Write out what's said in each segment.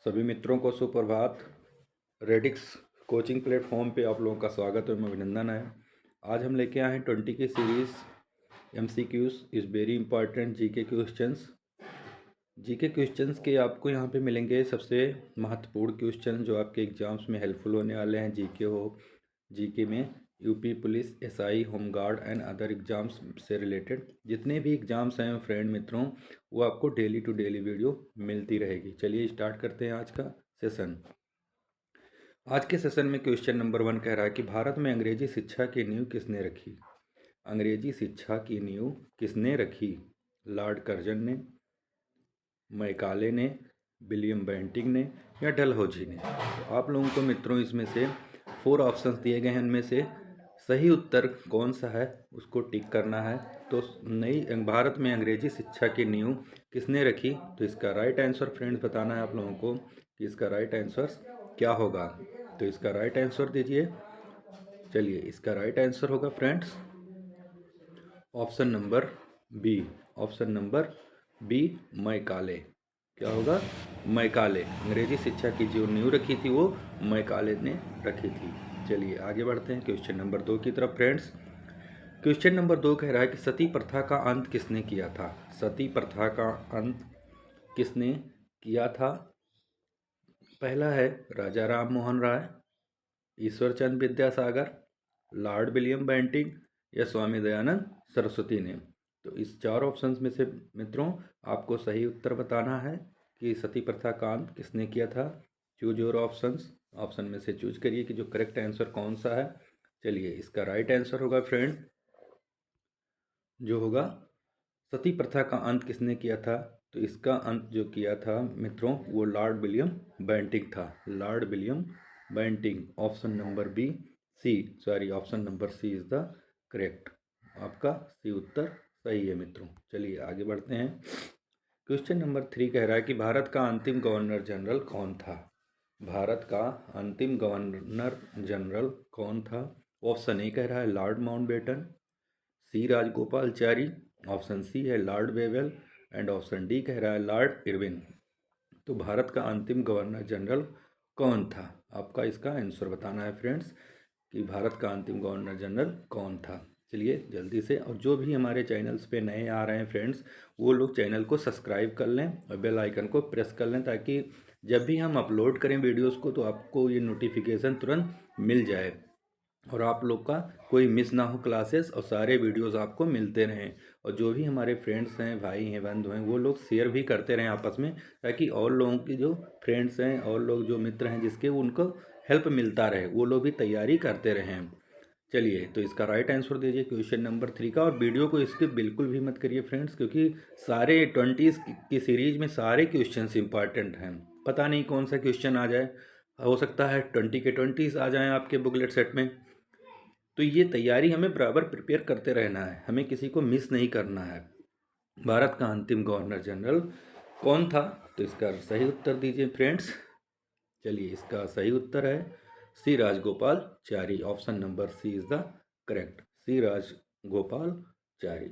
सभी मित्रों को सुप्रभात। रेडिक्स कोचिंग प्लेटफॉर्म पे आप लोगों का स्वागत एवं अभिनंदन है। आज हम लेके आए हैं 20 की series MCQs is very important GK questions. GK questions के आपको यहाँ पे मिलेंगे सबसे महत्वपूर्ण क्वेश्चन जो आपके एग्जाम्स में हेल्पफुल होने वाले हैं। जीके हो, जीके में UP police, SI, home guard and other exams से रिलेटेड जितने भी एग्ज़ाम्स हैं फ्रेंड मित्रों, वो आपको डेली टू डेली वीडियो मिलती रहेगी। चलिए स्टार्ट करते हैं आज का सेशन। आज के सेशन में क्वेश्चन नंबर 1 कह रहा है कि भारत में अंग्रेजी शिक्षा की नींव किसने रखी। अंग्रेजी शिक्षा की नींव किसने रखी? लॉर्ड कर्जन ने, मैकाले ने, विलियम बेंटिंक ने या डलहौजी ने। तो आप लोगों को मित्रों इसमें से 4 ऑप्शंस दिए गए हैं, उनमें से सही उत्तर कौन सा है उसको टिक करना है। तो नई भारत में अंग्रेजी शिक्षा की नींव किसने रखी, तो इसका राइट आंसर फ्रेंड्स बताना है आप लोगों को कि इसका राइट आंसर क्या होगा। तो इसका राइट आंसर दीजिए। चलिए, इसका राइट आंसर होगा friends option number B. Option number B, Macaulay. क्या होगा? मैकाले। अंग्रेजी शिक्षा की जो नींव रखी थी वो मैकाले ने रखी थी। चलिए आगे बढ़ते हैं क्वेश्चन नंबर 2 की तरफ फ्रेंड्स। क्वेश्चन नंबर 2 कह रहा है कि सती प्रथा का अंत किसने किया था। सती प्रथा का अंत किसने किया था? पहला है Raja Ram Mohan Roy, Ishwarchandra Vidyasagar, Lord William Bentinck या स्वामी दयानंद सरस्वती ने। तो इस 4 ऑप्शंस में से मित्रों आपको सही उत्तर बताना है कि सती प्रथा का अंत किसने किया था। Choose your options. ऑप्शन में से चूज करिए कि जो करेक्ट आंसर कौन सा है। चलिए, इसका राइट आंसर होगा फ्रेंड जो होगा सती प्रथा का अंत किसने किया था, तो इसका अंत जो किया था मित्रों वो लॉर्ड विलियम बेंटिंक था। Lord William Bentinck. Option number B C sorry option number C is the correct. आपका सी उत्तर सही है मित्रों। चलिए आगे बढ़ते हैं। क्वेश्चन नंबर 3 कह रहा है कि भारत का अंतिम गवर्नर जनरल कौन था। भारत का अंतिम गवर्नर जनरल कौन था? ऑप्शन ए कह रहा है लॉर्ड माउंटबेटन, सी राजगोपालचारी, ऑप्शन सी है Lord Wavell and option D कह रहा है लॉर्ड इरविन। तो भारत का अंतिम गवर्नर जनरल कौन था? आपका इसका आंसर बताना है फ्रेंड्स कि भारत का अंतिम गवर्नर जनरल कौन था। चलिए जल्दी से, और जो भी हमारे चैनल्स पे नए आ रहे हैं फ्रेंड्स वो लोग चैनल को सब्सक्राइब कर लें और बेल आइकन को प्रेस कर लें ताकि जब भी हम अपलोड करें वीडियोस को तो आपको ये नोटिफिकेशन तुरंत मिल जाए और आप लोग का कोई मिस ना हो क्लासेस और सारे वीडियोस आपको मिलते रहें। और जो भी हमारे फ्रेंड्स हैं, भाई हैं, बंधु हैं, वो लोग शेयर भी करते रहें आपस में ताकि और लोगों की जो फ्रेंड्स हैं और लोग जो मित्र हैं जिसके उनको हेल्प मिलता रहे, वो लोग भी तैयारी करते रहें। चलिए, तो इसका राइट आंसर दीजिए क्वेश्चन नंबर 3 का, और वीडियो को स्किप बिल्कुल भी मत करिए फ्रेंड्स क्योंकि सारे 20 की सीरीज में सारे क्वेश्चंस इंपॉर्टेंट हैं। पता नहीं कौन सा क्वेश्चन आ जाए, हो सकता है 20 के 20 आ जाएं आपके बुकलेट सेट में। तो ये तैयारी हमें बराबर प्रिपेयर करते रहना है, हमें किसी को मिस नहीं करना है। भारत का अंतिम गवर्नर जनरल कौन था? तो इसका सही उत्तर दीजिए फ्रेंड्स। चलिए, इसका सही उत्तर है C Rajagopalachari. Option number C is the correct, C Rajagopalachari.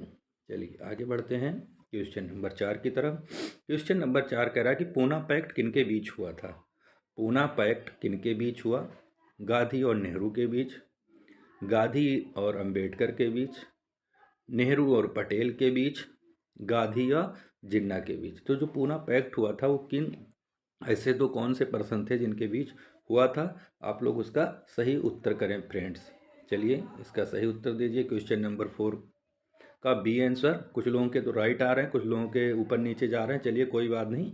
चलिए आगे बढ़ते हैं क्वेश्चन नंबर 4 की तरफ। क्वेश्चन नंबर 4 कह रहा है कि पूना पैक्ट किनके बीच हुआ था। पूना पैक्ट किनके बीच हुआ? गांधी और नेहरू के बीच, गांधी और अंबेडकर के बीच, नेहरू और पटेल के बीच, गांधी या जिन्ना के बीच। तो जो पूना पैक्ट हुआ था वो किन ऐसे तो कौन से पर्सन थे जिनके बीच हुआ था? आप लोग उसका सही उत्तर करें फ्रेंड्स। चलिए, इसका सही उत्तर दीजिए क्वेश्चन नंबर 4 का बी आंसर। कुछ लोगों के तो राइट आ रहे हैं, कुछ लोगों के ऊपर नीचे जा रहे हैं। चलिए कोई बात नहीं,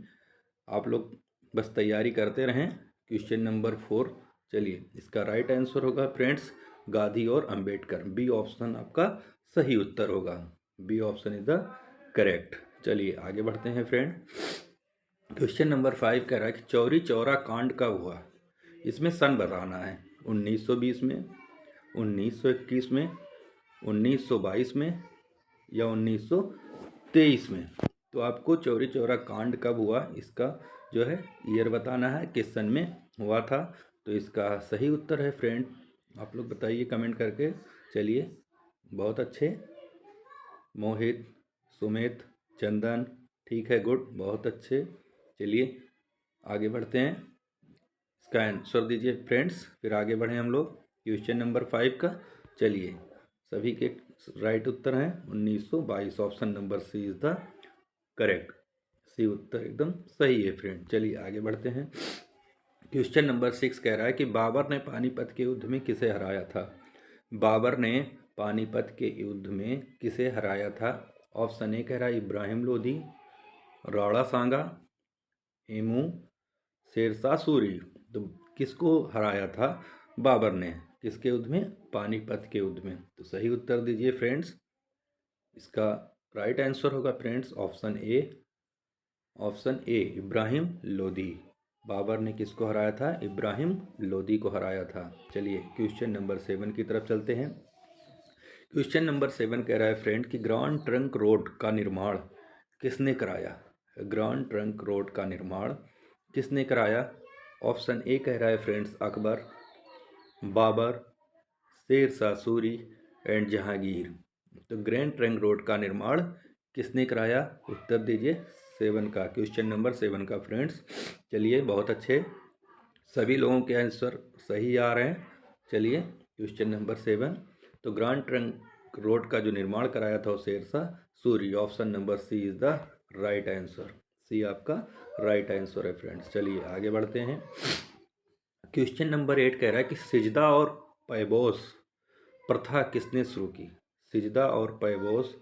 आप लोग बस तैयारी करते रहें। क्वेश्चन नंबर 4, चलिए इसका राइट आंसर होगा फ्रेंड्स गांधी और अंबेडकर। बी ऑप्शन आपका सही उत्तर होगा। B option is the correct. चलिए आगे बढ़ते हैं फ्रेंड। क्वेश्चन नंबर 5 कह रहा है कि चौरी चौरा कांड कब हुआ। इसमें सन बताना है। 1920 में, 1921 में, 1922 में या 1923 में। तो आपको चौरी चौरा कांड कब हुआ इसका जो है ईयर बताना है, किस सन में हुआ था। तो इसका सही उत्तर है फ्रेंड, आप लोग बताइए कमेंट करके। चलिए, बहुत अच्छे। मोहित, सुमित, चंदन, ठीक है, गुड, बहुत अच्छे। चलिए आगे बढ़ते हैं, इसका आंसर दीजिए फ्रेंड्स, फिर आगे बढ़ें हम लोग क्वेश्चन नंबर 5 का। चलिए, सभी के राइट उत्तर हैं 1922, option number C is the correct. C उत्तर एकदम सही है फ्रेंड। चलिए आगे बढ़ते हैं, क्वेश्चन नंबर 6 कह रहा है कि बाबर ने पानीपत के युद्ध में किसे हराया था। बाबर ने पानीपत के युद्ध में किसे हराया था। ऑप्शन ए कह रहा है इब्राहिम लोधी, राणा सांगा, हेमू, शेरशाह सूरी। तो किसको हराया था बाबर ने, किसके युद्ध में, पानीपत के युद्ध में। तो सही उत्तर दीजिए फ्रेंड्स, इसका राइट आंसर होगा friends option A. Option A Ibrahim Lodhi. Babur ने किसको हराया था, इब्राहिम लोधी को हराया था। चलिए क्वेश्चन नंबर 7 की तरफ चलते हैं। क्वेश्चन नंबर 7 कह रहा है फ्रेंड कि ग्रांड ट्रंक रोड का निर्माण किसने कराया। ग्रांड ट्रंक रोड का निर्माण किसने कराया। ऑप्शन ए कह रहा है फ्रेंड्स अकबर, बाबर, शेरशाह सूरी एंड जहांगीर। तो ग्रैंड ट्रंक रोड का निर्माण किसने कराया, उत्तर दीजिए 7 का, क्वेश्चन नंबर 7 का फ्रेंड्स। चलिए बहुत अच्छे, सभी लोगों के आंसर सही आ रहे हैं। चलिए क्वेश्चन नंबर 7, तो ग्रैंड ट्रंक रोड का जो निर्माण कराया था वो Sher Shah. Option number C is the right answer. C आपका राइट आंसर है फ्रेंड्स। चलिए आगे बढ़ते हैं, क्वेश्चन नंबर 8 कह रहा है कि सिजदा और पैबोस प्रथा किसने शुरू की। सिजदा और पैबोस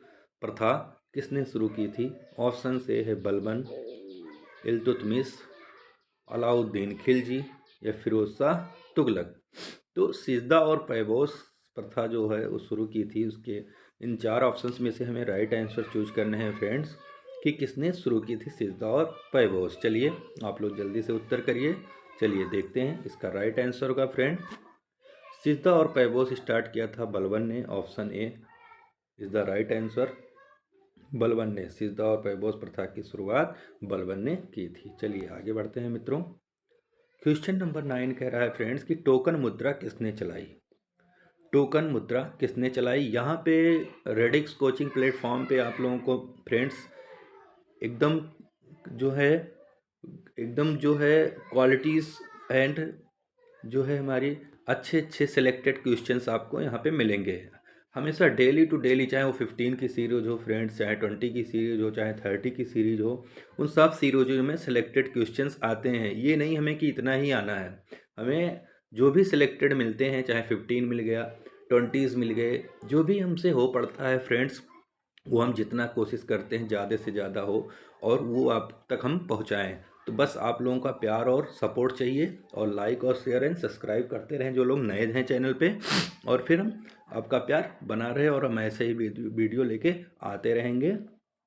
प्रथा किसने शुरू की थी। ऑप्शन से है बलबन, इल्तुतमिश, अलाउद्दीन खिलजी या फिरोज शाह तुगलक। तो सिजदा और पैबोस प्रथा जो है वो शुरू की थी, उसके इन 4 ऑप्शंस में से हमें राइट आंसर चूज करने हैं फ्रेंड्स कि किसने शुरू की थी सिजदा और पैबोस। चलिए आप लोग जल्दी से उत्तर करिए। चलिए देखते हैं, इसका राइट आंसर होगा फ्रेंड सिजदा और पैबोस स्टार्ट किया था बलबन ने। Option A is the right answer. Balban ने सिजदा और पैबोस प्रथा की शुरुआत बलबन ने की थी। चलिए आगे बढ़ते हैं मित्रों, क्वेश्चन नंबर 9 कह रहा है फ्रेंड्स कि टोकन मुद्रा किसने चलाई। टोकन मुद्रा किसने चलाई। यहाँ पे रेडिक्स कोचिंग प्लेटफॉर्म पे आप लोगों को फ्रेंड्स एकदम जो है क्वालिटीज़ एंड जो है हमारी अच्छे अच्छे सिलेक्टेड क्वेश्चंस आपको यहाँ पे मिलेंगे हमेशा डेली टू डेली, चाहे वो 15 की सीरीज हो फ्रेंड्स, चाहे 20 की सीरीज हो, चाहे 30 की सीरीज हो, उन सब सीरीजों में सिलेक्टेड क्वेश्चंस आते हैं। ये नहीं हमें कि इतना ही आना है, हमें जो भी सिलेक्टेड मिलते हैं, चाहे 15 मिल गया, 20s मिल गए, जो भी हमसे हो पड़ता है फ्रेंड्स, वो हम जितना कोशिश करते हैं ज़्यादा से ज़्यादा हो और वो आप तक हम पहुँचाएँ। तो बस आप लोगों का प्यार और सपोर्ट चाहिए, और लाइक और शेयर एंड सब्सक्राइब करते रहें जो लोग नए हैं चैनल पे, और फिर हम आपका प्यार बना रहे और हम ऐसे ही वीडियो लेके आते रहेंगे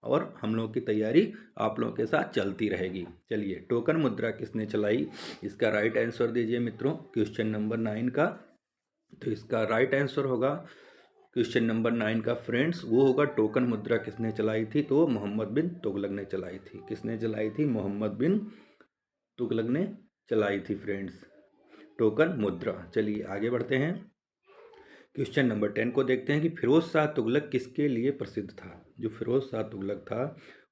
और हम लोगों की तैयारी आप लोगों के साथ चलती रहेगी। चलिए टोकन मुद्रा किसने चलाई, इसका राइट आंसर दीजिए मित्रों क्वेश्चन नंबर 9 का। तो इसका राइट आंसर होगा क्वेश्चन नंबर 9 का फ्रेंड्स, वो होगा टोकन मुद्रा किसने चलाई थी, तो मोहम्मद बिन तुगलक ने चलाई थी। किसने चलाई थी, मोहम्मद बिन तुगलक ने चलाई थी फ्रेंड्स टोकन मुद्रा। चलिए आगे बढ़ते हैं, क्वेश्चन नंबर 10 को देखते हैं कि फिरोज शाह तुगलक किसके लिए प्रसिद्ध था। जो फिरोज शाह तुगलक था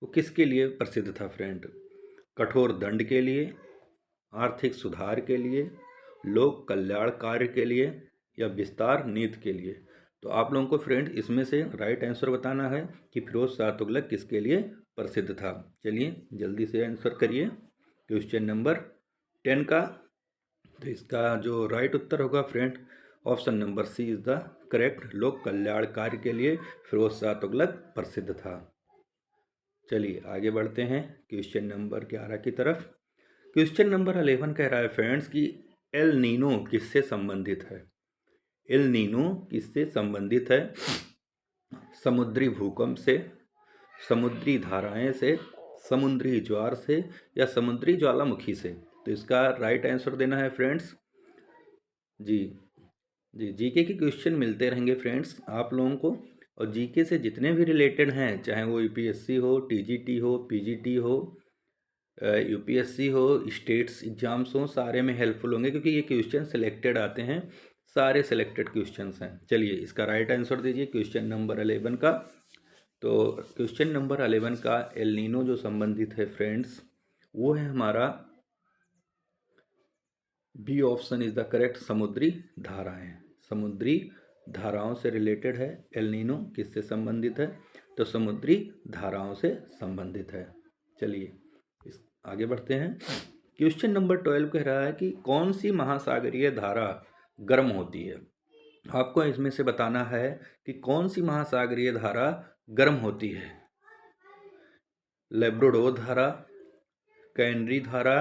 वो किसके लिए प्रसिद्ध था फ्रेंड, कठोर दंड के लिए, आर्थिक सुधार के लिए, लोक कल्याण कार्य के लिए या विस्तार नीति के लिए। तो आप लोगों को फ्रेंड इसमें से राइट आंसर बताना है कि फिरोज शाह तुगलक किसके लिए प्रसिद्ध था। चलिए जल्दी से आंसर करिए क्वेश्चन नंबर 10 का। तो इसका जो राइट उत्तर होगा friend option number C is the correct, लोक कल्याण कार्य के लिए फिरोज शाह तुगलक प्रसिद्ध था। चलिए आगे बढ़ते हैं क्वेश्चन नंबर 11 की तरफ। क्वेश्चन नंबर 11 कह रहा है फ्रेंड्स कि एल नीनो किससे संबंधित है। एल नीनो किससे संबंधित है, समुद्री भूकंप से, समुद्री धाराएं से, समुद्री ज्वार से या समुद्री ज्वालामुखी से। तो इसका राइट आंसर देना है फ्रेंड्स। जी जीके के क्वेश्चन मिलते रहेंगे फ्रेंड्स आप लोगों को, और जीके से जितने भी रिलेटेड हैं, चाहे वो यूपीएससी हो, टीजीटी हो, पीजीटी हो, यूपीएससी हो, स्टेट्स एग्जाम्स हो, सारे में हेल्पफुल होंगे क्योंकि ये क्वेश्चन सिलेक्टेड आते हैं, सारे सिलेक्टेड क्वेश्चंस हैं। चलिए इसका राइट आंसर दीजिए क्वेश्चन नंबर 11 का। तो क्वेश्चन नंबर 11 का एल नीनो जो संबंधित है फ्रेंड्स, वो है हमारा B option is the correct, समुद्री धाराएं। समुद्री धाराओं से रिलेटेड है। एल नीनो किससे संबंधित है? तो समुद्री धाराओं से संबंधित है। चलिए इस आगे बढ़ते हैं। क्वेश्चन नंबर 12 कह रहा है कि कौन सी महासागरीय धारा गर्म होती है। आपको इसमें से बताना है कि कौन सी महासागरीय धारा गर्म होती है। लेब्राडोर धारा, कैनरी धारा,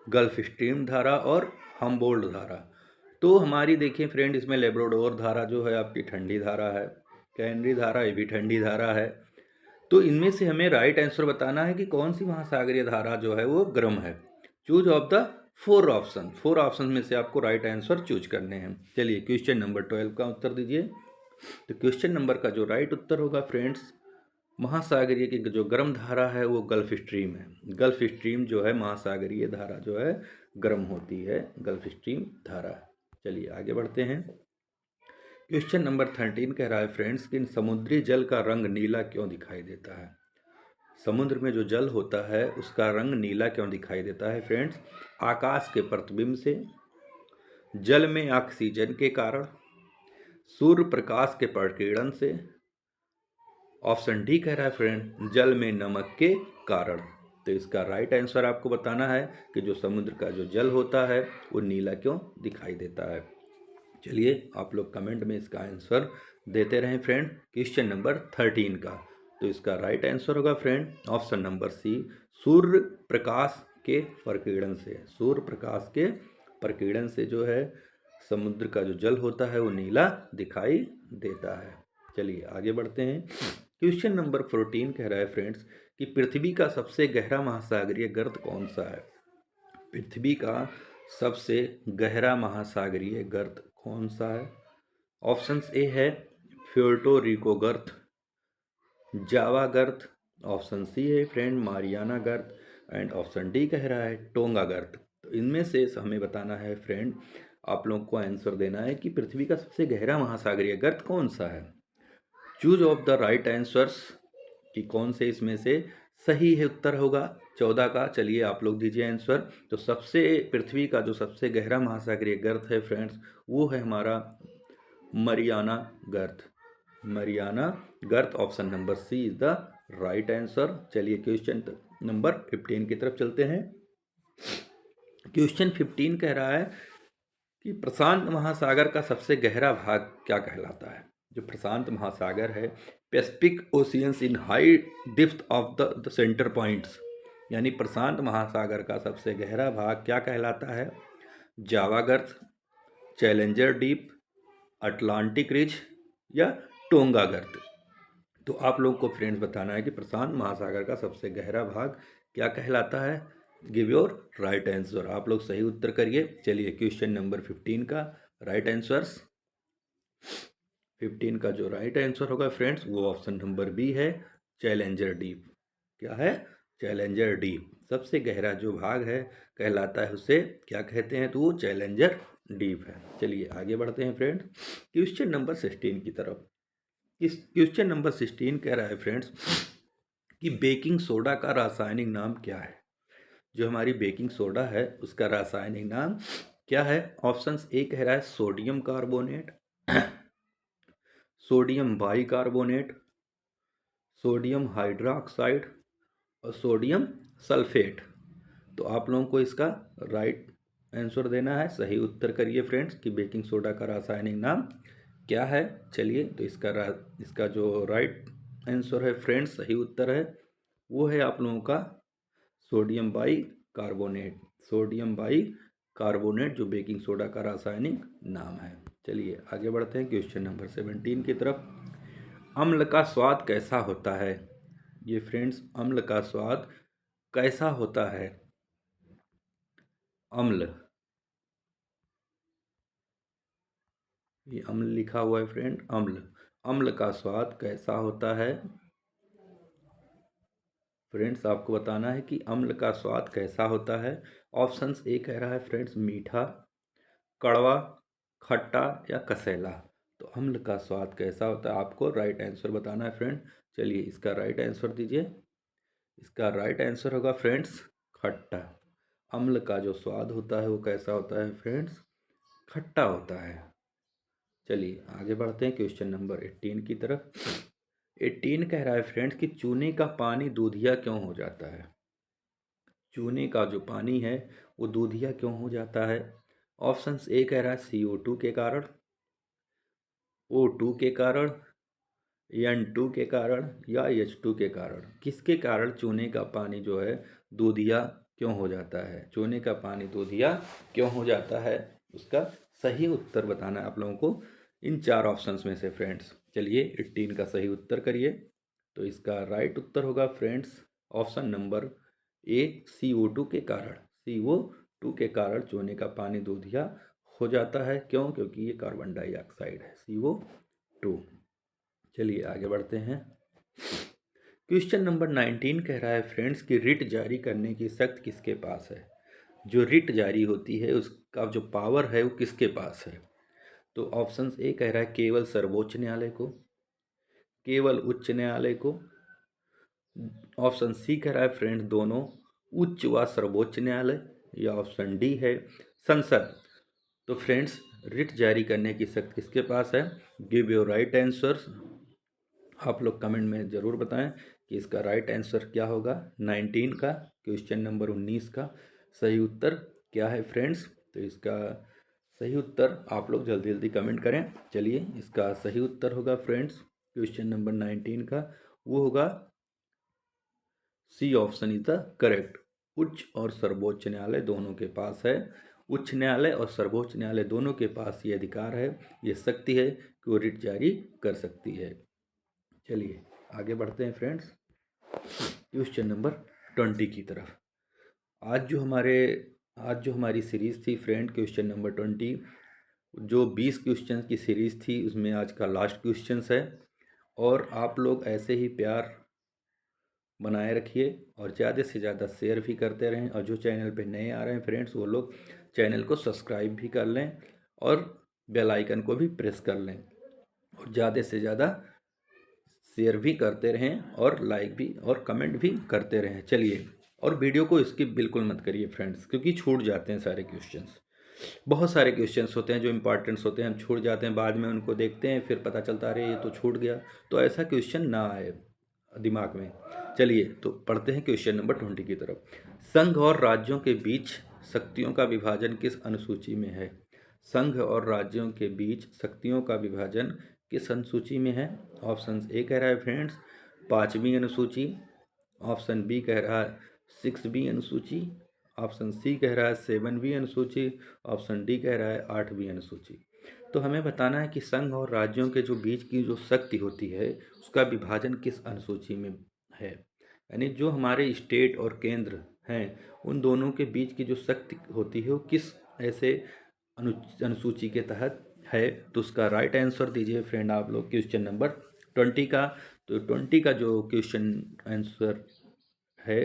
गल्फ स्ट्रीम धारा और हम्बोल्ट धारा। तो हमारी देखिए फ्रेंड, इसमें लेब्राडोर धारा जो है आपकी ठंडी धारा है, कैनरी धारा ये भी ठंडी धारा है। तो इनमें से हमें राइट आंसर बताना है कि कौन सी महासागरीय धारा जो है वो गर्म है। Choose of the four option में से आपको राइट आंसर चूज करने हैं। चलिए क्वेश्चन नंबर 12 का उत्तर दीजिए। तो क्वेश्चन नंबर का जो राइट उत्तर होगा फ्रेंड्स, महासागरीय की जो गर्म धारा है वो गल्फ स्ट्रीम है। गल्फ स्ट्रीम जो है महासागरीय धारा जो है गर्म होती है, गल्फ स्ट्रीम धारा। चलिए आगे बढ़ते हैं। क्वेश्चन नंबर 13 कह रहा है फ्रेंड्स कि समुद्री जल का रंग नीला क्यों दिखाई देता है। समुद्र में जो जल होता है उसका रंग नीला क्यों दिखाई देता है फ्रेंड्स? आकाश के प्रतिबिंब से, जल में ऑक्सीजन के कारण, सूर्य प्रकाश के प्रकीर्णन से, ऑप्शन डी कह रहा है फ्रेंड जल में नमक के कारण। तो इसका राइट आंसर आपको बताना है कि जो समुद्र का जो जल होता है वो नीला क्यों दिखाई देता है। चलिए आप लोग कमेंट में इसका आंसर देते रहें फ्रेंड। क्वेश्चन नंबर 13 का तो इसका राइट आंसर होगा फ्रेंड ऑप्शन नंबर सी, सूर्य प्रकाश के प्रकीर्णन से। सूर्य प्रकाश के प्रकीर्णन से जो है समुद्र का जो जल होता है वो नीला दिखाई देता है। चलिए आगे बढ़ते हैं। क्वेश्चन नंबर 14 कह रहा है फ्रेंड्स कि पृथ्वी का सबसे गहरा महासागरीय गर्त कौन सा है। पृथ्वी का सबसे गहरा महासागरीय गर्त कौन सा है? ऑप्शंस ए है प्यूर्टो रिको गर्त, जावा गर्त, ऑप्शन सी है फ्रेंड मारियाना गर्त एंड ऑप्शन डी कह रहा है टोंगा गर्त। तो इनमें से हमें बताना है फ्रेंड, आप लोगों को आंसर देना है कि पृथ्वी का सबसे गहरा महासागरीय गर्त कौन सा है। Choose of the right answers कि कौन से इसमें से सही है उत्तर होगा 14 का। चलिए आप लोग दीजिए आंसर। तो सबसे पृथ्वी का जो सबसे गहरा महासागरीय गर्त है फ्रेंड्स वो है हमारा मरियाना गर्त। मरियाना गर्त option number C is the right answer. चलिए क्वेश्चन नंबर 15 की तरफ चलते हैं। क्वेश्चन 15 कह रहा है कि प्रशांत महासागर का सबसे गहरा भाग क्या कहलाता है। जो प्रशांत महासागर है, Pacific oceans in high depth of the centre points, यानी प्रशांत महासागर का सबसे गहरा भाग क्या कहलाता है? जावा गर्त, चैलेंजर डीप, अटलांटिक रिज या टोंगा गर्त। तो आप लोगों को फ्रेंड्स बताना है कि प्रशांत महासागर का सबसे गहरा भाग क्या कहलाता है। Give your right answer. आप लोग सही उत्तर करिए। चलिए क्वेश्चन नंबर 15 का राइट आंसर्स 15 का जो राइट आंसर होगा फ्रेंड्स वो ऑप्शन नंबर बी है चैलेंजर डीप। क्या है? Challenger deep. सबसे गहरा जो भाग है कहलाता है उसे क्या कहते हैं? तो वो चैलेंजर डीप है। चलिए आगे बढ़ते हैं फ्रेंड्स क्वेश्चन नंबर 16 की तरफ। इस क्वेश्चन नंबर 16 कह रहा है फ्रेंड्स कि बेकिंग सोडा का रासायनिक नाम क्या है। जो हमारी बेकिंग सोडा है उसका रासायनिक नाम क्या है? ऑप्शंस ए कह रहा है sodium carbonate, sodium bicarbonate, sodium hydroxide और सोडियम सल्फेट। तो आप लोगों को इसका राइट आंसर देना है। सही उत्तर करिए फ्रेंड्स कि बेकिंग सोडा का रासायनिक नाम क्या है। चलिए तो इसका जो राइट आंसर है फ्रेंड्स, सही उत्तर है वो है आप लोगों का सोडियम बाइकार्बोनेट। सोडियम बाइकार्बोनेट जो बेकिंग सोडा का रासायनिक नाम है। चलिए आगे बढ़ते हैं क्वेश्चन नंबर 17 की तरफ। अम्ल का स्वाद कैसा होता है? ये फ्रेंड्स अम्ल का स्वाद कैसा होता है? अम्ल, ये अम्ल लिखा हुआ है फ्रेंड, अम्ल। अम्ल का स्वाद कैसा होता है? फ्रेंड्स आपको बताना है कि अम्ल का स्वाद कैसा होता है। ऑप्शंस ए कह रहा है फ्रेंड्स मीठा, कड़वा, खट्टा या कसैला। तो अम्ल का स्वाद कैसा होता है आपको राइट आंसर बताना है फ्रेंड। चलिए इसका राइट आंसर दीजिए। इसका राइट आंसर होगा फ्रेंड्स खट्टा। अम्ल का जो स्वाद होता है वो कैसा होता है फ्रेंड्स? खट्टा होता है। चलिए आगे बढ़ते हैं क्वेश्चन नंबर 18 की तरफ। 18 कह रहा है फ्रेंड्स कि चूने का पानी दूधिया क्यों हो जाता है? चूने का जो पानी है वो दूधिया क्यों हो जाता है? ऑप्शंस ए कह रहा है CO2 के कारण, O2 के कारण, N2 के कारण या H2 के कारण। किसके कारण चूने का पानी जो है दूधिया क्यों हो जाता है? चूने का पानी दूधिया क्यों हो जाता है? उसका सही उत्तर बताना है आप लोगों को इन 4 ऑप्शंस में से फ्रेंड्स। चलिए 18 का सही उत्तर करिए। तो इसका राइट उत्तर होगा friends option number A CO2 के कारण। CO2 के कारण चूने का पानी दूधिया हो जाता है। क्यों? क्योंकि ये कार्बन डाइऑक्साइड है CO2। चलिए आगे बढ़ते हैं। क्वेश्चन नंबर 19 कह रहा है फ्रेंड्स कि रिट जारी करने की शक्ति किसके पास है? जो रिट जारी होती है उसका जो पावर है वो किसके पास है? तो ऑप्शन ए कह रहा है केवल सर्वोच्च न्यायालय को, केवल उच्च न्यायालय को। ऑप्शन सी कह रहा है फ्रेंड्स दोनों, उच्च व सर्वोच्च न्यायालय। या ऑप्शन डी है संसद। तो फ्रेंड्स रिट जारी करने की शक्ति किसके पास है? Give your right answers. आप लोग कमेंट में ज़रूर बताएं कि इसका राइट आंसर क्या होगा। 19 का क्वेश्चन नंबर 19 का सही उत्तर क्या है फ्रेंड्स? तो इसका सही उत्तर आप लोग जल्दी जल्दी कमेंट करें। चलिए इसका सही उत्तर होगा फ्रेंड्स क्वेश्चन नंबर 19 का वो होगा C option is the correct. उच्च और सर्वोच्च न्यायालय दोनों के पास है। उच्च न्यायालय और सर्वोच्च न्यायालय दोनों के पास ये अधिकार है, ये शक्ति है कि वो रिट जारी कर सकती है। चलिए आगे बढ़ते हैं फ्रेंड्स क्वेश्चन नंबर 20 की तरफ। आज जो हमारी सीरीज़ थी फ्रेंड क्वेश्चन नंबर 20, जो 20 क्वेश्चन की सीरीज़ थी उसमें आज का लास्ट क्वेश्चन है। और आप लोग ऐसे ही प्यार बनाए रखिए और ज़्यादा से ज़्यादा शेयर भी करते रहें। और जो चैनल पे नए आ रहे हैं फ्रेंड्स वो लोग चैनल को सब्सक्राइब भी कर लें और बेल आइकन को भी प्रेस कर लें और ज़्यादा से ज़्यादा शेयर भी करते रहें और लाइक भी और कमेंट भी करते रहें। चलिए और वीडियो को स्किप बिल्कुल मत करिए फ्रेंड्स, क्योंकि छूट जाते हैं सारे क्वेश्चंस। बहुत सारे क्वेश्चंस होते हैं जो इम्पॉर्टेंट्स होते हैं, हम छूट जाते हैं, बाद में उनको देखते हैं फिर पता चलता अरे ये तो छूट गया। तो ऐसा क्वेश्चन ना आए दिमाग में। चलिए तो पढ़ते हैं क्वेश्चन नंबर 20 की तरफ। संघ और राज्यों के बीच शक्तियों का विभाजन किस अनुसूची में है? संघ और राज्यों के बीच शक्तियों का विभाजन किस अनुसूची में है? ऑप्शन ए कह रहा है फ्रेंड्स 5वीं अनुसूची, ऑप्शन बी कह रहा है 6वीं अनुसूची, ऑप्शन सी कह रहा है 7वीं अनुसूची, ऑप्शन डी कह रहा है 8वीं अनुसूची। तो हमें बताना है कि संघ और राज्यों के जो बीच की जो शक्ति होती है उसका विभाजन किस अनुसूची में है। यानी जो हमारे स्टेट और केंद्र हैं उन दोनों के बीच की जो शक्ति होती है वो किस ऐसे अनुसूची के तहत है। तो उसका राइट आंसर दीजिए फ्रेंड आप लोग क्वेश्चन नंबर 20 का। तो 20 का जो क्वेश्चन आंसर है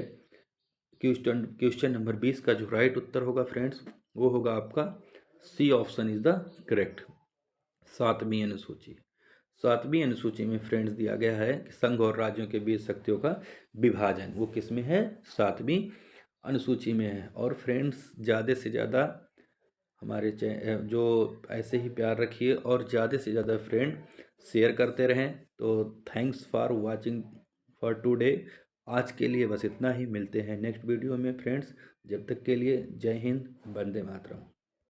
क्वेश्चन नंबर 20 का जो राइट उत्तर होगा फ्रेंड्स वो होगा आपका C option is the correct. 7वीं अनुसूची। 7वीं अनुसूची में फ्रेंड्स दिया गया है कि संघ और राज्यों के बीच शक्तियों का विभाजन वो किस में है? 7वीं अनुसूची में है। और फ्रेंड्स ज़्यादा से ज़्यादा हमारे जो ऐसे ही प्यार रखिए और ज़्यादा से ज़्यादा फ्रेंड शेयर करते रहें। तो thanks for watching for today. आज के लिए बस इतना ही, मिलते हैं नेक्स्ट वीडियो में फ्रेंड्स। जब तक के लिए जय हिंद, वंदे मातरम।